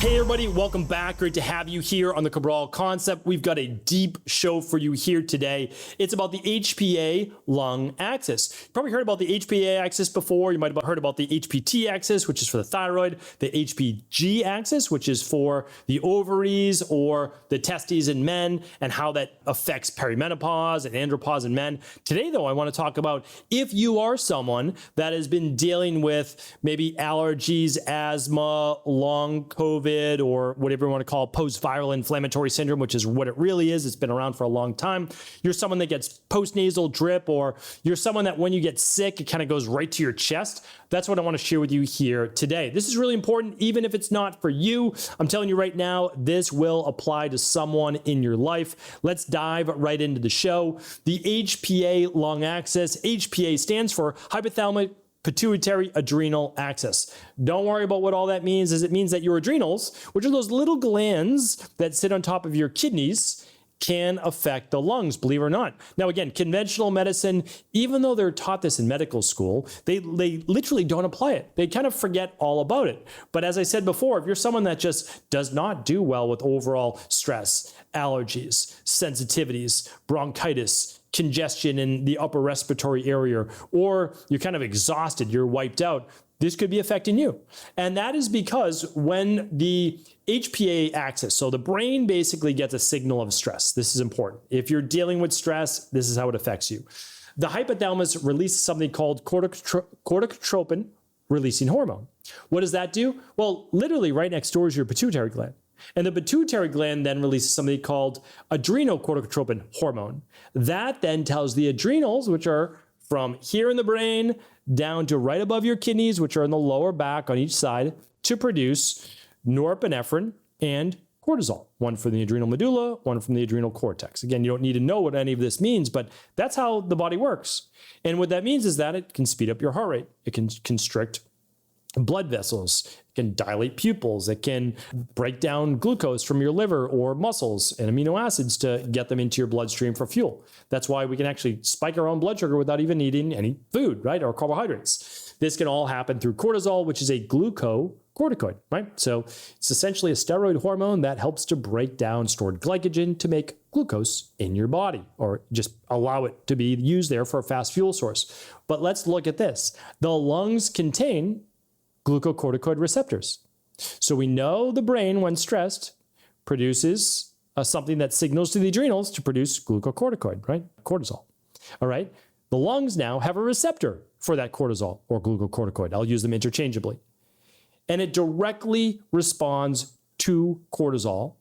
Hey everybody, welcome back. Great to have you here on the Cabral Concept. We've got a deep show for you here today. It's about the HPA Lung Axis. You probably heard about the HPA axis before. You might have heard about the HPT axis, which is for the thyroid, the HPG axis, which is for the ovaries or the testes in men, and how that affects perimenopause and andropause in men. Today, though, I want to talk about if you are someone that has been dealing with maybe allergies, asthma, long COVID, or whatever you want to call post-viral inflammatory syndrome, which is what it really is. It's been around for a long time. You're someone that gets post-nasal drip, or you're someone that when you get sick, it kind of goes right to your chest. That's what I want to share with you here today. This is really important, even if it's not for you. I'm telling you right now, this will apply to someone in your life. Let's dive right into the show. The HPA Lung Axis. HPA stands for hypothalamic pituitary adrenal axis. Don't worry about what all that means, as it means that your adrenals, which are those little glands that sit on top of your kidneys, can affect the lungs, believe it or not. Now, again, conventional medicine, even though they're taught this in medical school, they literally don't apply it. They kind of forget all about it. But as I said before, if you're someone that just does not do well with overall stress, allergies, sensitivities, bronchitis, congestion in the upper respiratory area, or you're kind of exhausted, you're wiped out, this could be affecting you. And that is because when the HPA axis, so the brain basically gets a signal of stress. This is important. If you're dealing with stress, this is how it affects you. The hypothalamus releases something called corticotropin releasing hormone. What does that do? Well, literally right next door is your pituitary gland. And the pituitary gland then releases something called adrenocorticotropin hormone. That then tells the adrenals, which are from here in the brain down to right above your kidneys, which are in the lower back on each side, to produce norepinephrine and cortisol. One from the adrenal medulla, one from the adrenal cortex. Again, you don't need to know what any of this means, but that's how the body works. And what that means is that it can speed up your heart rate. It can constrict blood vessels, it can dilate pupils, it can break down glucose from your liver or muscles and amino acids to get them into your bloodstream for fuel. That's why we can actually spike our own blood sugar without even eating any food, right, or carbohydrates. This can all happen through cortisol, which is a glucocorticoid, right? So it's essentially a steroid hormone that helps to break down stored glycogen to make glucose in your body, or just allow it to be used there for a fast fuel source. But let's look at this. The lungs contain glucocorticoid receptors. So we know the brain, when stressed, produces something that signals to the adrenals to produce glucocorticoid, right? Cortisol. All right. The lungs now have a receptor for that cortisol or glucocorticoid. I'll use them interchangeably. And it directly responds to cortisol,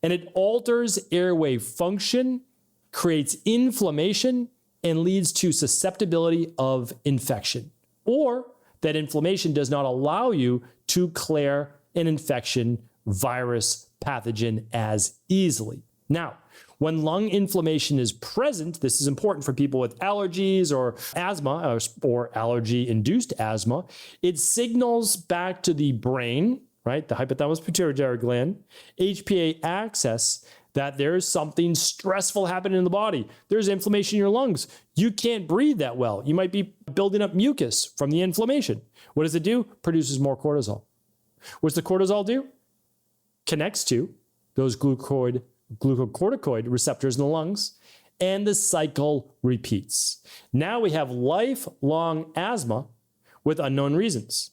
and it alters airway function, creates inflammation, and leads to susceptibility of infection, or that inflammation does not allow you to clear an infection, virus, pathogen as easily. Now, when lung inflammation is present, this is important for people with allergies or asthma or allergy-induced asthma, it signals back to the brain, right, the hypothalamus pituitary gland, HPA axis, that there's something stressful happening in the body. There's inflammation in your lungs. You can't breathe that well. You might be building up mucus from the inflammation. What does it do? Produces more cortisol. What's the cortisol do? Connects to those glucocorticoid receptors in the lungs, and the cycle repeats. Now we have lifelong asthma with unknown reasons.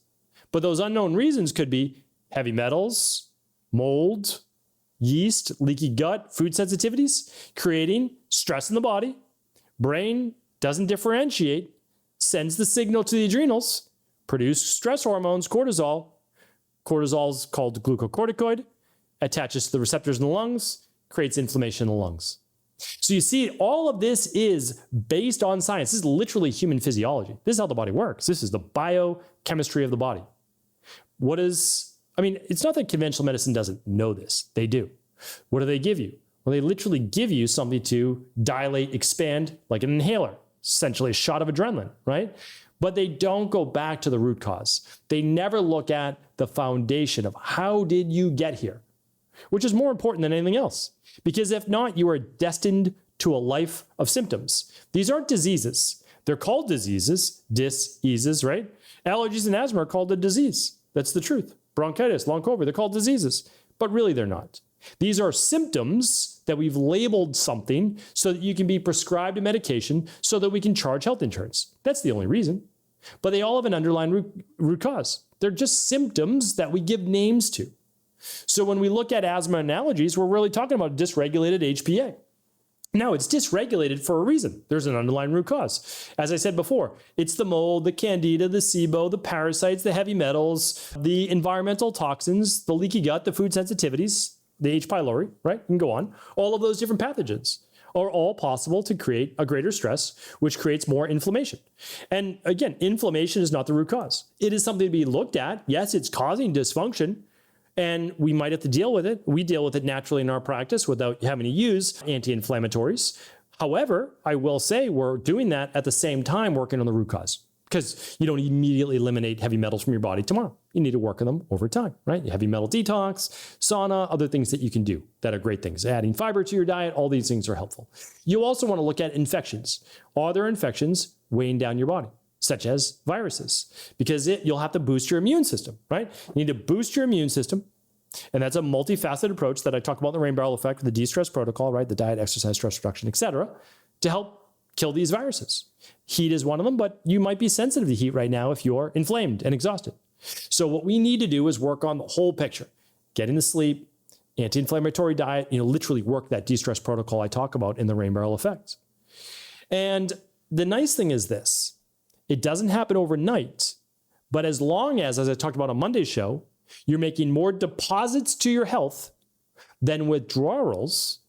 But those unknown reasons could be heavy metals, mold, yeast, leaky gut, food sensitivities, creating stress in the body. Brain doesn't differentiate, sends the signal to the adrenals, produce stress hormones, cortisol. Cortisol is called glucocorticoid, attaches to the receptors in the lungs, creates inflammation in the lungs. So you see, all of this is based on science. This is literally human physiology. This is how the body works. This is the biochemistry of the body. It's not that conventional medicine doesn't know this. They do. What do they give you? Well, they literally give you something to dilate, expand, like an inhaler, essentially a shot of adrenaline, right? But they don't go back to the root cause. They never look at the foundation of how did you get here, which is more important than anything else. Because if not, you are destined to a life of symptoms. These aren't diseases. They're called diseases, dis-eases, right? Allergies and asthma are called a disease. That's the truth. bronchitis, long COVID. They're called diseases, but really they're not. These are symptoms that we've labeled something so that you can be prescribed a medication so that we can charge health insurance. That's the only reason. But they all have an underlying root cause. They're just symptoms that we give names to. So when we look at asthma and allergies, we're really talking about dysregulated HPA. Now, it's dysregulated for a reason. There's an underlying root cause. As I said before, it's the mold, the candida, the SIBO, the parasites, the heavy metals, the environmental toxins, the leaky gut, the food sensitivities, the H. pylori, right? You can go on. All of those different pathogens are all possible to create a greater stress, which creates more inflammation. And again, inflammation is not the root cause. It is something to be looked at. Yes, it's causing dysfunction, and we might have to deal with it. We deal with it naturally in our practice without having to use anti-inflammatories. However, I will say we're doing that at the same time working on the root cause, because you don't immediately eliminate heavy metals from your body tomorrow. You need to work on them over time, right? Heavy metal detox, sauna, other things that you can do that are great things. Adding fiber to your diet, all these things are helpful. You also want to look at infections. Are there infections weighing down your body, such as viruses? Because you'll have to boost your immune system, right? You need to boost your immune system. And that's a multifaceted approach that I talk about in the rain barrel effect, the de-stress protocol, right? The diet, exercise, stress reduction, etc., to help kill these viruses. Heat is one of them, but you might be sensitive to heat right now if you're inflamed and exhausted. So what we need to do is work on the whole picture, getting the sleep, anti-inflammatory diet, literally work that de-stress protocol I talk about in the rain barrel effect. And the nice thing is this, it doesn't happen overnight, but as long as I talked about on Monday's show, you're making more deposits to your health than withdrawals,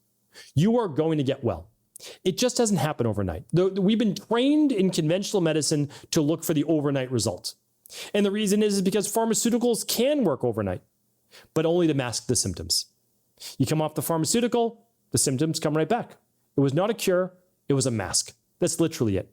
you are going to get well. It just doesn't happen overnight. We've been trained in conventional medicine to look for the overnight result. And the reason is because pharmaceuticals can work overnight, but only to mask the symptoms. You come off the pharmaceutical, the symptoms come right back. It was not a cure, it was a mask. That's literally it.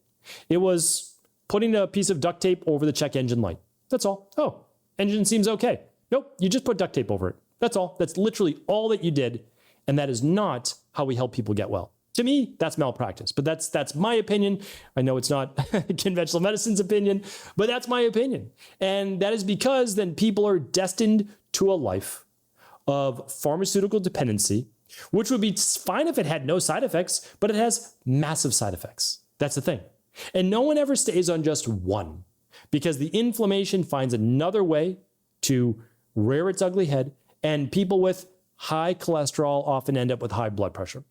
It was putting a piece of duct tape over the check engine light. That's all. Oh, engine seems okay. Nope, you just put duct tape over it. That's all. That's literally all that you did. And that is not how we help people get well. To me, that's malpractice, but that's my opinion. I know it's not conventional medicine's opinion, but that's my opinion. And that is because then people are destined to a life of pharmaceutical dependency, which would be fine if it had no side effects, but it has massive side effects. That's the thing. And no one ever stays on just one, because the inflammation finds another way to rear its ugly head, and people with high cholesterol often end up with high blood pressure.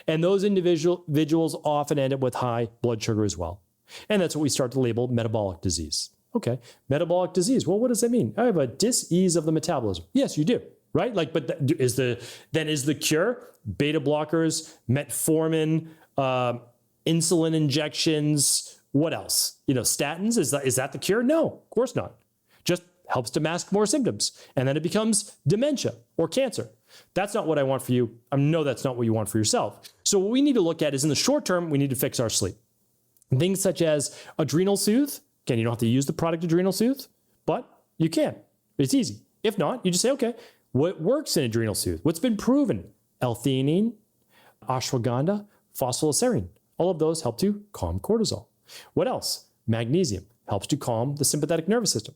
And those individuals often end up with high blood sugar as well. And that's what we start to label metabolic disease. Okay, metabolic disease. Well, what does that mean? I have a dis-ease of the metabolism. Yes, you do, right? But is the cure beta blockers, metformin, insulin injections? What else? Statins. Is that the cure? No, of course not. Just helps to mask more symptoms, and then it becomes dementia or cancer. That's not what I want for you. I know that's not what you want for yourself. So what we need to look at is in the short term, we need to fix our sleep. Things such as Adrenal Soothe. Again, you don't have to use the product Adrenal Soothe, but you can. It's easy. If not, you just say, okay, what works in Adrenal Soothe? What's been proven? L-theanine, ashwagandha, phospholyserine. All of those help to calm cortisol. What else? Magnesium helps to calm the sympathetic nervous system.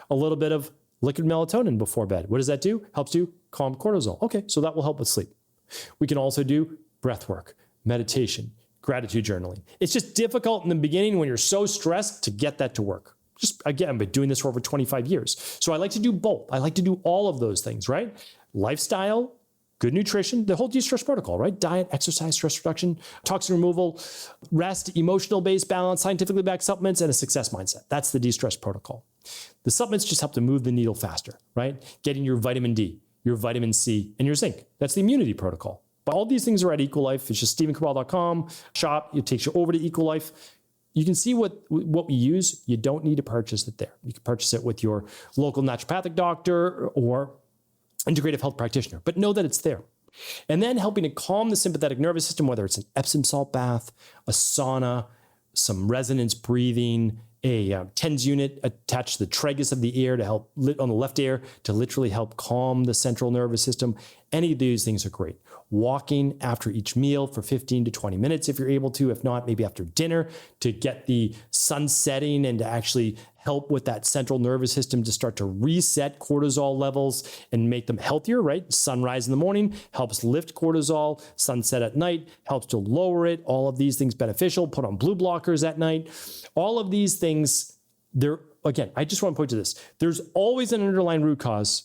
A little bit of liquid melatonin before bed. What does that do? Helps to calm cortisol. Okay, so that will help with sleep. We can also do breath work, meditation, gratitude journaling. It's just difficult in the beginning when you're so stressed to get that to work. Just again, I've been doing this for over 25 years. So I like to do both. I like to do all of those things, right? Lifestyle, good nutrition, the whole de-stress protocol, right? Diet, exercise, stress reduction, toxin removal, rest, emotional-based balance, scientifically backed supplements, and a success mindset. That's the de-stress protocol. The supplements just help to move the needle faster, right? Getting your vitamin D, your vitamin C, and your zinc. That's the immunity protocol. But all these things are at EqualLife. It's just stephencabral.com, shop. It takes you over to EqualLife. You can see what we use. You don't need to purchase it there. You can purchase it with your local naturopathic doctor or integrative health practitioner, but know that it's there. And then helping to calm the sympathetic nervous system, whether it's an Epsom salt bath, a sauna, some resonance breathing, a TENS unit attached to the tragus of the ear to help on the left ear to literally help calm the central nervous system. Any of these things are great. Walking after each meal for 15 to 20 minutes if you're able to. If not, maybe after dinner to get the sun setting and to actually help with that central nervous system to start to reset cortisol levels and make them healthier, right? Sunrise in the morning helps lift cortisol. Sunset at night helps to lower it. All of these things beneficial. Put on blue blockers at night. All of these things, again, I just want to point to this. There's always an underlying root cause.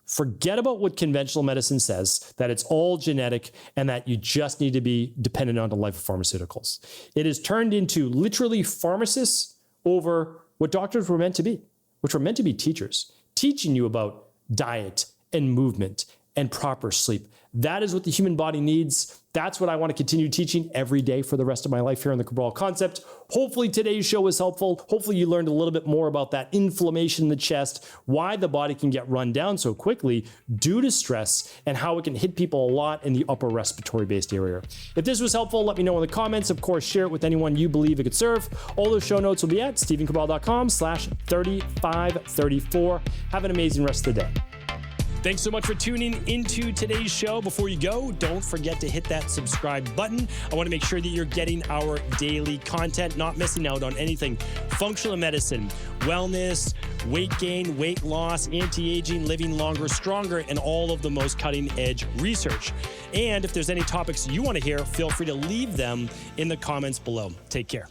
Forget about what conventional medicine says, that it's all genetic and that you just need to be dependent on the life of pharmaceuticals. It has turned into literally pharmacists over what doctors were meant to be, which were meant to be teachers, teaching you about diet and movement and proper sleep. That is what the human body needs. That's what I want to continue teaching every day for the rest of my life here on the Cabral Concept. Hopefully today's show was helpful. Hopefully you learned a little bit more about that inflammation in the chest, why the body can get run down so quickly due to stress, and how it can hit people a lot in the upper respiratory based area. If this was helpful, let me know in the comments. Of course, share it with anyone you believe it could serve. All those show notes will be at stephencabral.com/3534. Have an amazing rest of the day. Thanks so much for tuning into today's show. Before you go, don't forget to hit that subscribe button. I want to make sure that you're getting our daily content, not missing out on anything functional medicine, wellness, weight gain, weight loss, anti-aging, living longer, stronger, and all of the most cutting-edge research. And if there's any topics you want to hear, feel free to leave them in the comments below. Take care.